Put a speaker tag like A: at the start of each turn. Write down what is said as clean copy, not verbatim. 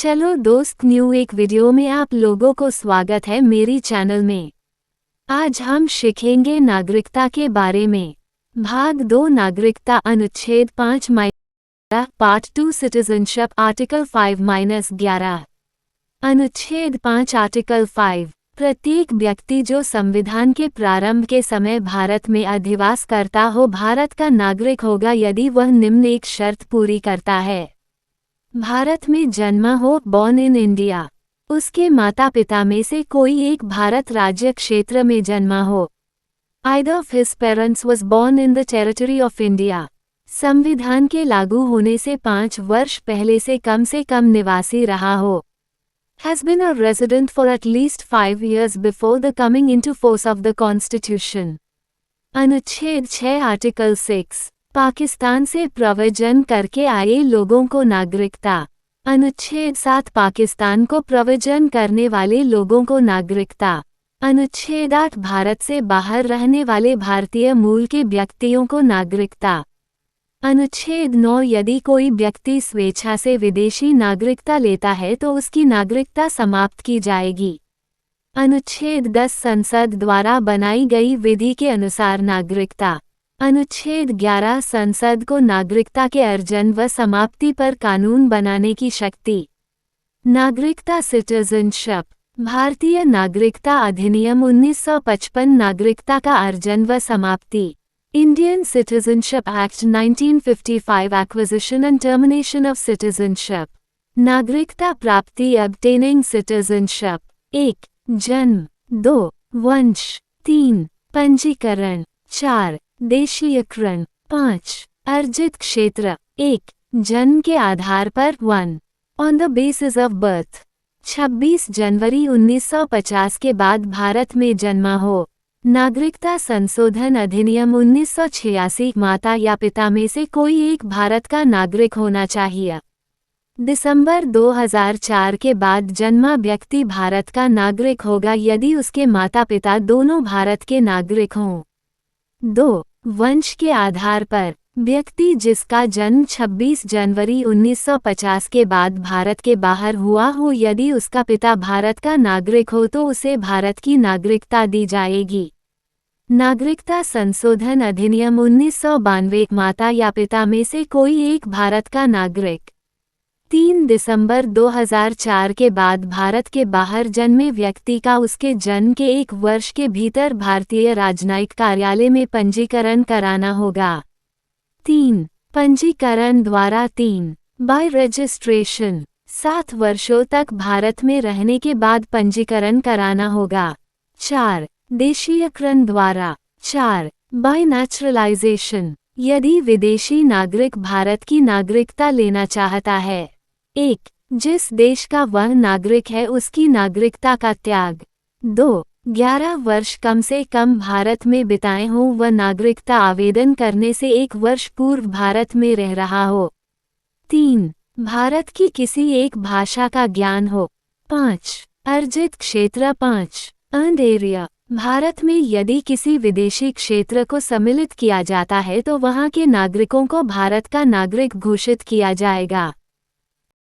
A: चलो दोस्त, न्यू एक वीडियो में आप लोगों को स्वागत है मेरी चैनल में। आज हम सीखेंगे नागरिकता के बारे में। भाग 2 नागरिकता अनुच्छेद 5-11 पार्ट 2 सिटीजनशिप आर्टिकल 5-11। अनुच्छेद 5 आर्टिकल 5 प्रत्येक व्यक्ति जो संविधान के प्रारंभ के समय भारत में अधिवास करता हो भारत का नागरिक होगा यदि वह निम्न एक शर्त पूरी करता है। भारत में जन्मा हो, बॉर्न इन इंडिया। उसके माता पिता में से कोई एक भारत राज्य क्षेत्र में जन्मा हो। Either of his parents was born in the territory of India। संविधान के लागू होने से 5 वर्ष पहले से कम निवासी रहा हो। Has been a resident for at least 5 years before the coming into force of the Constitution। अनुच्छेद 6 आर्टिकल 6 पाकिस्तान से प्रव्रजन करके आए लोगों को नागरिकता। अनुच्छेद 7 पाकिस्तान को प्रव्रजन करने वाले लोगों को नागरिकता। अनुच्छेद 8 भारत से बाहर रहने वाले भारतीय मूल के व्यक्तियों को नागरिकता। अनुच्छेद 9 यदि कोई व्यक्ति स्वेच्छा से विदेशी नागरिकता लेता है तो उसकी नागरिकता समाप्त की जाएगी। अनुच्छेद 10 संसद द्वारा बनाई गई विधि के अनुसार नागरिकता। अनुच्छेद 11 संसद को नागरिकता के अर्जन व समाप्ति पर कानून बनाने की शक्ति। नागरिकता सिटीजनशिप भारतीय नागरिकता अधिनियम 1955 नागरिकता का अर्जन व समाप्ति। Indian citizenship act 1955 acquisition and termination of citizenship. नागरिकता प्राप्ति ऑब्टेनिंग सिटीजनशिप। 1 जन्म, 2 वंश, 3 पंजीकरण, 4 देशीयकरण, 5 अर्जित क्षेत्र। 1 जन्म के आधार पर 1 on the basis of birth 26 जनवरी 1950 के बाद भारत में जन्मा हो। नागरिकता संशोधन अधिनियम 1986 माता या पिता में से कोई एक भारत का नागरिक होना चाहिए। दिसंबर 2004 के बाद जन्मा व्यक्ति भारत का नागरिक होगा यदि उसके माता पिता दोनों भारत के नागरिक हों। 2 वंश के आधार पर व्यक्ति जिसका जन्म 26 जनवरी 1950 के बाद भारत के बाहर हुआ हो यदि उसका पिता भारत का नागरिक हो तो उसे भारत की नागरिकता दी जाएगी। नागरिकता संशोधन अधिनियम 1992 माता या पिता में से कोई एक भारत का नागरिक। 3 दिसंबर 2004 के बाद भारत के बाहर जन्मे व्यक्ति का उसके जन्म के 1 वर्ष के भीतर भारतीय राजनयिक कार्यालय में पंजीकरण कराना होगा। 3 पंजीकरण द्वारा 3 बाय रजिस्ट्रेशन 7 वर्षों तक भारत में रहने के बाद पंजीकरण कराना होगा। 4 देशीयकरण द्वारा 4 बाय नेचुरलाइजेशन यदि विदेशी नागरिक भारत की नागरिकता लेना चाहता है। 1 जिस देश का वह नागरिक है उसकी नागरिकता का त्याग। 2 11 वर्ष कम से कम भारत में बिताए हों व नागरिकता आवेदन करने से 1 वर्ष पूर्व भारत में रह रहा हो। 3 भारत की किसी एक भाषा का ज्ञान हो। 5 अर्जित क्षेत्र 5 अर्न्ड एरिया भारत में यदि किसी विदेशी क्षेत्र को सम्मिलित किया जाता है तो वहां के नागरिकों को भारत का नागरिक घोषित किया जाएगा।